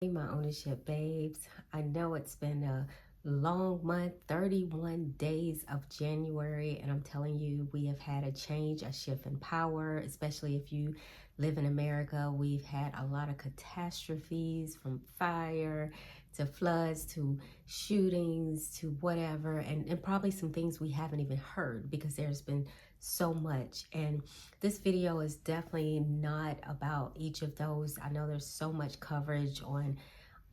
Hey, my ownership babes. I know it's been a long month, 31 days of January, and I'm telling you, we have had a change, a shift in power, especially if you live in America. We've had a lot of catastrophes, from fire to floods to shootings to whatever, and probably some things we haven't even heard because there's been so much. And this video is definitely not about each of those. I know there's so much coverage on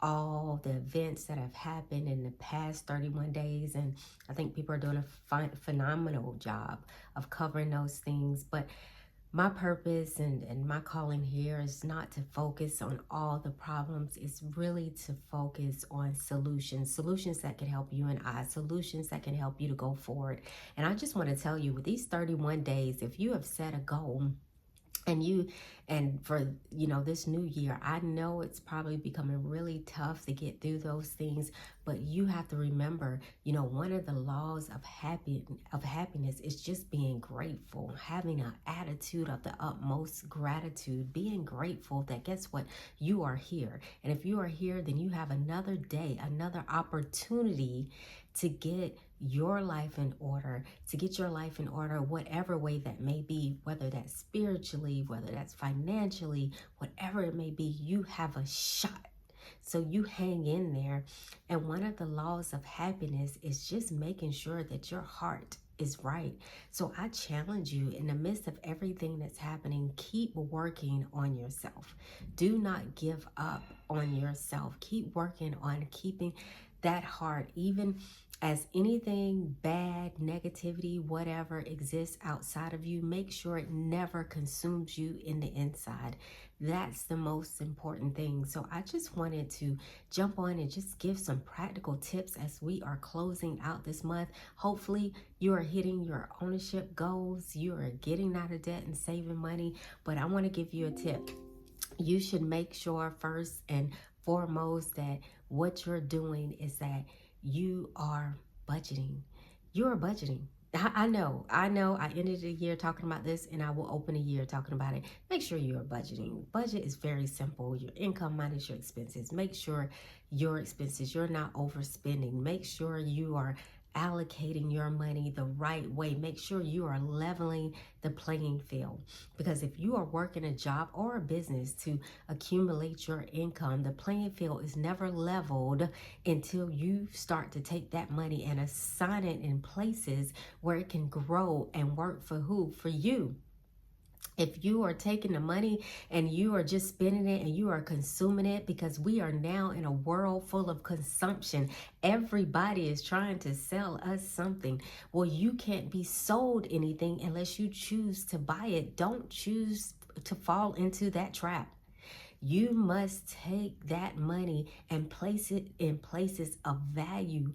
all the events that have happened in the past 31 days, and I think people are doing a phenomenal job of covering those things. But my purpose and my calling here is not to focus on all the problems. It's really to focus on solutions that can help you and I, solutions that can help you to go forward. And I just want to tell you, with these 31 days, if you have set a goal, and for this new year, I know it's probably becoming really tough to get through those things, but you have to remember, one of the laws of happiness is just being grateful, having an attitude of the utmost gratitude, being grateful that, guess what, you are here. And if you are here, then you have another day, another opportunity to get your life in order, whatever way that may be, whether that's spiritually, whether that's financially, whatever it may be. You have a shot. So you hang in there. And one of the laws of happiness is just making sure that your heart is right. So I challenge you, in the midst of everything that's happening, keep working on yourself. Do not give up on yourself. Keep working on keeping that heart, even as anything bad, negativity, whatever exists outside of you, make sure it never consumes you in the inside. That's the most important thing. So I just wanted to jump on and just give some practical tips as we are closing out this month. Hopefully you are hitting your ownership goals. You are getting out of debt and saving money. But I want to give you a tip. You should make sure first and foremost that what you're doing is that you are budgeting. You're budgeting. I know. I ended the year talking about this, and I will open a year talking about it. Make sure you're budgeting. Budget is very simple. Your income minus your expenses. Make sure your expenses, you're not overspending. Make sure you are allocating your money the right way. Make sure you are leveling the playing field, because if you are working a job or a business to accumulate your income, the playing field is never leveled until you start to take that money and assign it in places where it can grow and work for who? For you. If you are taking the money and you are just spending it and you are consuming it, because we are now in a world full of consumption. Everybody is trying to sell us something. Well, you can't be sold anything unless you choose to buy it. Don't choose to fall into that trap. You must take that money and place it in places of value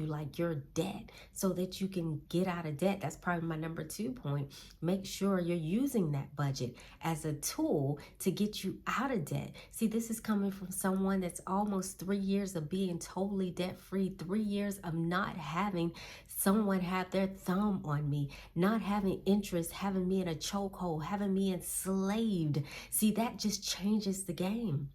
like your debt, so that you can get out of debt. That's probably my number 2 point. Make sure you're using that budget as a tool to get you out of debt. See, this is coming from someone that's almost 3 years of being totally debt free, 3 years of not having someone have their thumb on me, not having interest, having me in a chokehold, having me enslaved. See, that just changes the game.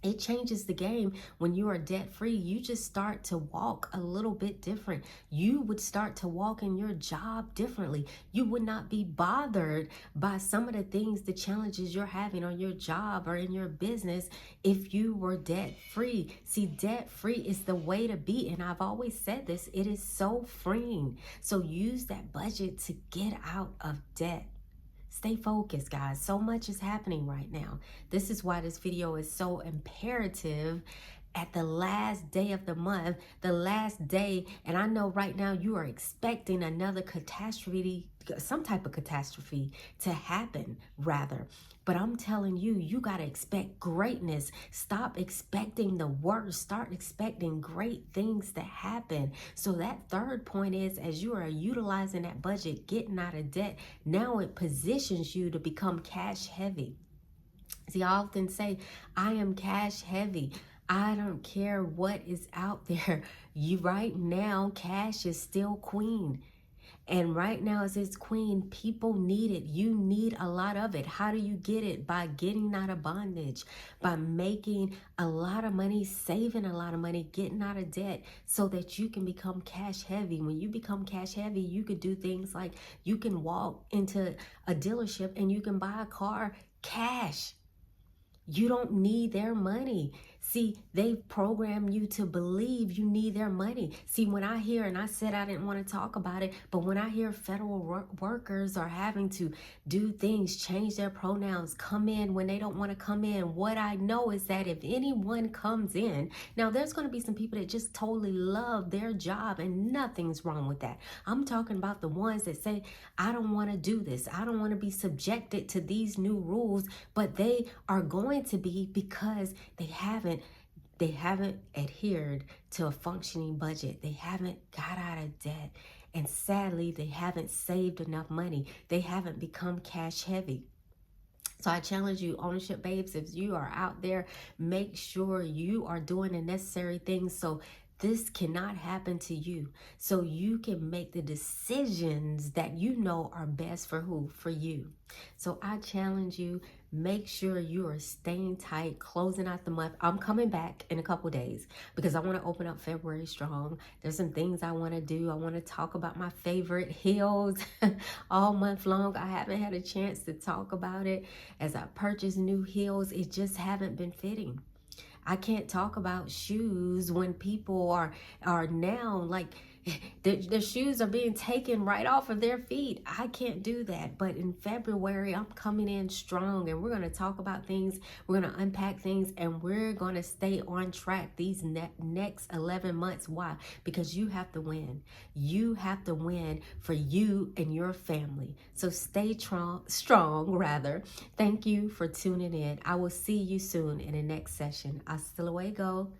It changes the game when you are debt free. You just start to walk a little bit different. You would start to walk in your job differently. You would not be bothered by some of the things, the challenges you're having on your job or in your business if you were debt free. See, debt free is the way to be. And I've always said this, it is so freeing. So use that budget to get out of debt. Stay focused, guys. So much is happening right now. This is why this video is so imperative at the last day of the month, the last day. And I know right now you are expecting another catastrophe, some type of catastrophe to happen, rather. But I'm telling you, you got to expect greatness. Stop expecting the worst. Start expecting great things to happen. So that third point is, as you are utilizing that budget, getting out of debt, now it positions you to become cash heavy. See, I often say, I am cash heavy. I don't care what is out there. You right now, cash is still queen. And right now, as its queen, people need it. You need a lot of it. How do you get it? By getting out of bondage, by making a lot of money, saving a lot of money, getting out of debt so that you can become cash heavy. When you become cash heavy, you could do things like you can walk into a dealership and you can buy a car cash. You don't need their money. See, they've programmed you to believe you need their money. See, when I hear, and I said I didn't want to talk about it, but when I hear federal workers are having to do things, change their pronouns, come in when they don't want to come in, what I know is that if anyone comes in, now there's going to be some people that just totally love their job and nothing's wrong with that. I'm talking about the ones that say, I don't want to do this. I don't want to be subjected to these new rules, but they are going to be because they haven't adhered to a functioning budget. They haven't got out of debt. And sadly, they haven't saved enough money. They haven't become cash heavy. So I challenge you, ownership babes, if you are out there, make sure you are doing the necessary things so this cannot happen to you. So you can make the decisions that you know are best for who? For you. So I challenge you, make sure you are staying tight, closing out the month. I'm coming back in a couple days because I want to open up February strong. There's some things I want to do. I want to talk about my favorite heels all month long. I haven't had a chance to talk about it as I purchase new heels. It just haven't been fitting. I can't talk about shoes when people are now like their shoes are being taken right off of their feet. I can't do that. But in February, I'm coming in strong and we're going to talk about things. We're going to unpack things and we're going to stay on track these next 11 months. Why? Because you have to win. You have to win for you and your family. So stay strong, rather. Thank you for tuning in. I will see you soon in the next session. Hasta luego.